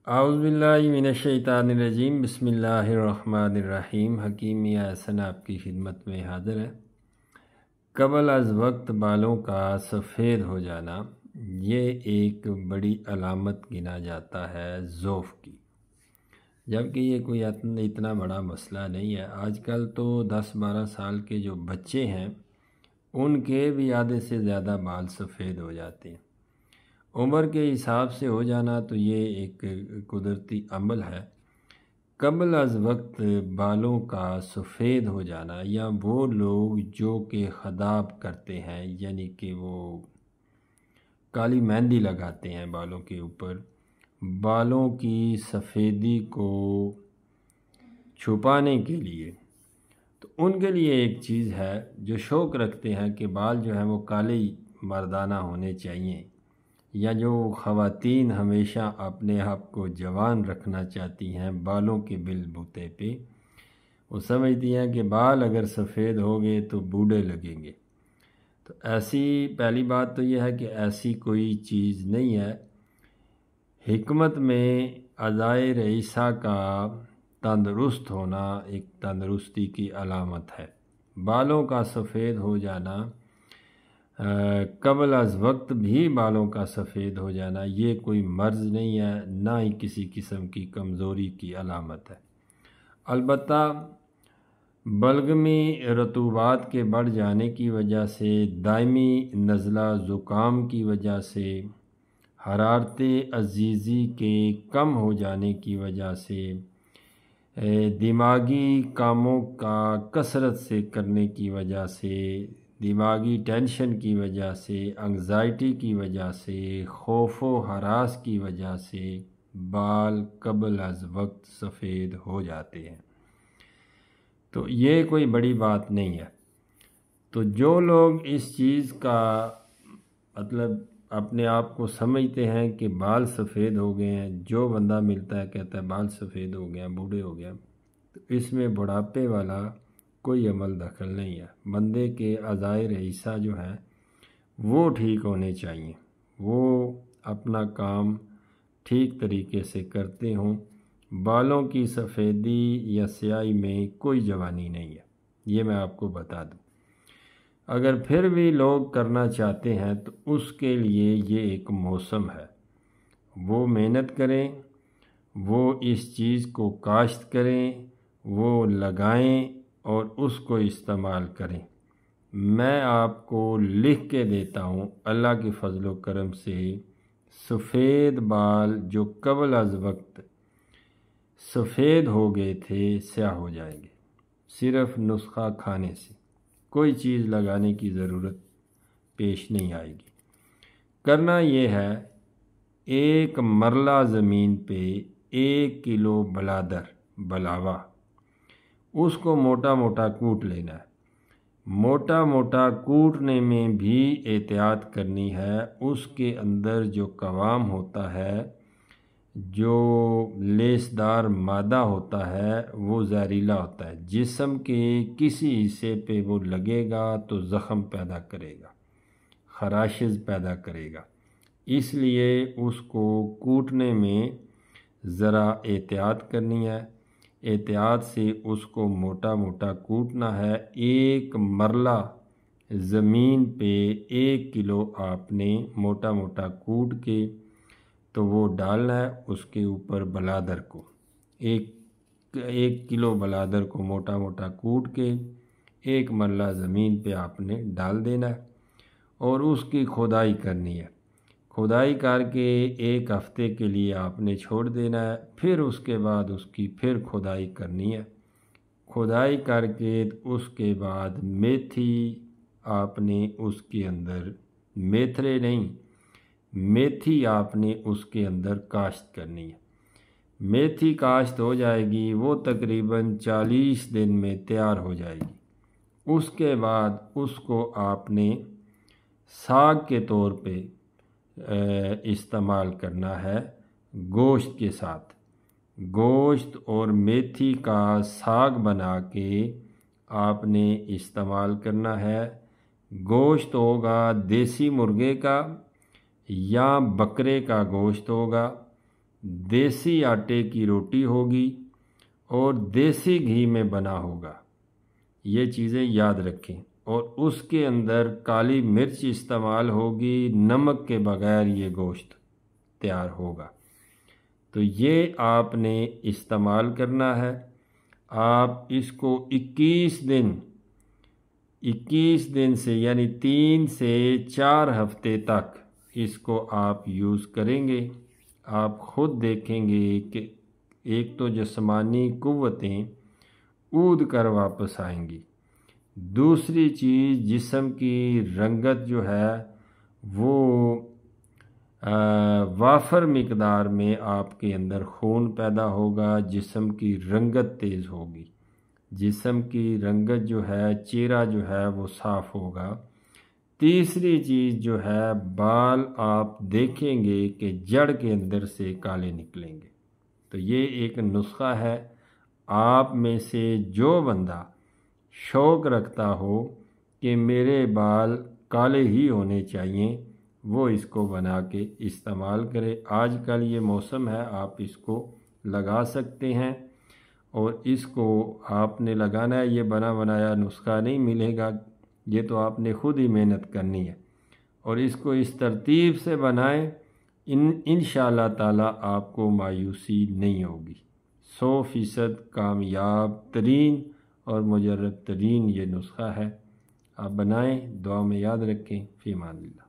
आउज़ुबिल्लाहि मिनश्शैतानिर्रजीम बिस्मिल्लाहिर्रहमानिर्रहीम। हकीम मियां हसन आपकी खिदमत में हाज़िर है। कबल अज़ वक्त बालों का सफ़ेद हो जाना ये एक बड़ी अलामत गिना जाता है ज़ौफ़ की, जबकि ये कोई इतना बड़ा मसला नहीं है। आजकल तो 10-12 साल के जो बच्चे हैं उनके भी आधे से ज़्यादा बाल सफ़ेद हो जाते हैं। उम्र के हिसाब से हो जाना तो ये एक कुदरती अमल है। कबल अज़ वक्त बालों का सफ़ेद हो जाना, या वो लोग जो कि ख़दाब करते हैं, यानी कि वो काली मेहंदी लगाते हैं बालों के ऊपर, बालों की सफ़ेदी को छुपाने के लिए, तो उनके लिए एक चीज़ है जो शौक़ रखते हैं कि बाल जो हैं वो काले मर्दाना होने चाहिए, या जो ख़वातीन हमेशा अपने आप को जवान रखना चाहती हैं बालों के बिलबूते पे, वो समझती हैं कि बाल अगर सफ़ेद हो गए तो बूढ़े लगेंगे। तो ऐसी पहली बात तो यह है कि ऐसी कोई चीज़ नहीं है। हिकमत में अज़ाए रईसा का तंदुरुस्त होना एक तंदुरुस्ती की अलामत है। बालों का सफ़ेद हो जाना, कबल अज़ वक्त भी बालों का सफ़ेद हो जाना, ये कोई मर्ज़ नहीं है, ना ही किसी किस्म की कमज़ोरी की अलामत है। अलबत्ता बलगमी रतूबात के बढ़ जाने की वजह से, दायमी नज़ला ज़ुकाम की वजह से, हरारत अज़ीज़ी के कम हो जाने की वजह से, दिमागी कामों का कसरत से करने की वजह से, दिमागी टेंशन की वजह से, एंग्ज़ाइटी की वजह से, खौफ व हरास की वजह से बाल कबल अज़ वक्त सफ़ेद हो जाते हैं। तो ये कोई बड़ी बात नहीं है। तो जो लोग इस चीज़ का मतलब अपने आप को समझते हैं कि बाल सफ़ेद हो गए हैं, जो बंदा मिलता है कहता है बाल सफ़ेद हो गया, बूढ़े हो गया, तो इसमें बुढ़ापे वाला कोई अमल दखल नहीं है। बंदे के अज़ाए रईसा जो है वो ठीक होने चाहिए, वो अपना काम ठीक तरीके से करते हों। बालों की सफ़ेदी या स्याही में कोई जवानी नहीं है, ये मैं आपको बता दूं। अगर फिर भी लोग करना चाहते हैं तो उसके लिए ये एक मौसम है। वो मेहनत करें, वो इस चीज़ को काश्त करें, वो लगाएं और उसको इस्तेमाल करें। मैं आपको लिख के देता हूँ अल्लाह के फजल व करम से, सफ़ेद बाल जो कबल अज़ वक्त सफ़ेद हो गए थे स्याह हो जाएंगे, सिर्फ़ नुस्खा खाने से। कोई चीज़ लगाने की ज़रूरत पेश नहीं आएगी। करना ये है, एक मरला ज़मीन पे 1 किलो बलादर बलावा, उसको मोटा मोटा कूट लेना है। मोटा मोटा कूटने में भी एहतियात करनी है। उसके अंदर जो कवाम होता है, जो लेसदार मादा होता है, वो जहरीला होता है। जिस्म के किसी हिस्से पे वो लगेगा तो ज़ख़म पैदा करेगा, खराशिश पैदा करेगा। इसलिए उसको कूटने में ज़रा एहतियात करनी है। एहतियात से उसको मोटा मोटा कूटना है। एक मरला ज़मीन पे 1 किलो आपने मोटा मोटा कूट के तो वो डालना है उसके ऊपर बलादर को। एक किलो बलादर को मोटा मोटा कूट के एक मरला ज़मीन पे आपने डाल देना है और उसकी खुदाई करनी है। खुदाई करके 1 हफ़्ते के लिए आपने छोड़ देना है। फिर उसके बाद उसकी फिर खुदाई करनी है। खुदाई करके उसके बाद मेथी आपने उसके अंदर, मेथरे नहीं, मेथी आपने उसके अंदर काश्त करनी है। मेथी काश्त हो जाएगी, वो तकरीबन 40 दिन में तैयार हो जाएगी। उसके बाद उसको आपने साग के तौर पे इस्तेमाल करना है, गोश्त के साथ। गोश्त और मेथी का साग बना के आपने इस्तेमाल करना है। गोश्त होगा देसी मुर्गे का या बकरे का गोश्त होगा। देसी आटे की रोटी होगी और देसी घी में बना होगा। ये चीज़ें याद रखें। और उसके अंदर काली मिर्च इस्तेमाल होगी, नमक के बगैर ये गोश्त तैयार होगा। तो ये आपने इस्तेमाल करना है। आप इसको 21 दिन से यानी 3 से 4 हफ्ते तक इसको आप यूज़ करेंगे। आप ख़ुद देखेंगे कि एक तो जिस्मानी क़ुव्वतें ऊद कर वापस आएंगी, दूसरी चीज़ जिस्म की रंगत जो है वो वाफर मिकदार में आपके अंदर खून पैदा होगा, जिस्म की रंगत तेज़ होगी, जिस्म की रंगत जो है, चेहरा जो है वो साफ़ होगा। तीसरी चीज़ जो है, बाल आप देखेंगे कि जड़ के अंदर से काले निकलेंगे। तो ये एक नुस्खा है। आप में से जो बंदा शौक़ रखता हो कि मेरे बाल काले ही होने चाहिए, वो इसको बना के इस्तेमाल करे। आजकल ये मौसम है, आप इसको लगा सकते हैं और इसको आपने लगाना है। ये बना बनाया नुस्खा नहीं मिलेगा, ये तो आपने ख़ुद ही मेहनत करनी है। और इसको इस तरतीब से बनाएं, इंशाअल्लाह ताला आपको मायूसी नहीं होगी। 100% कामयाब तरीन और मुजर्रब तरीन ये नुस्खा है। आप बनाएं, दुआ में याद रखें। फ़ी अमानिल्लाह।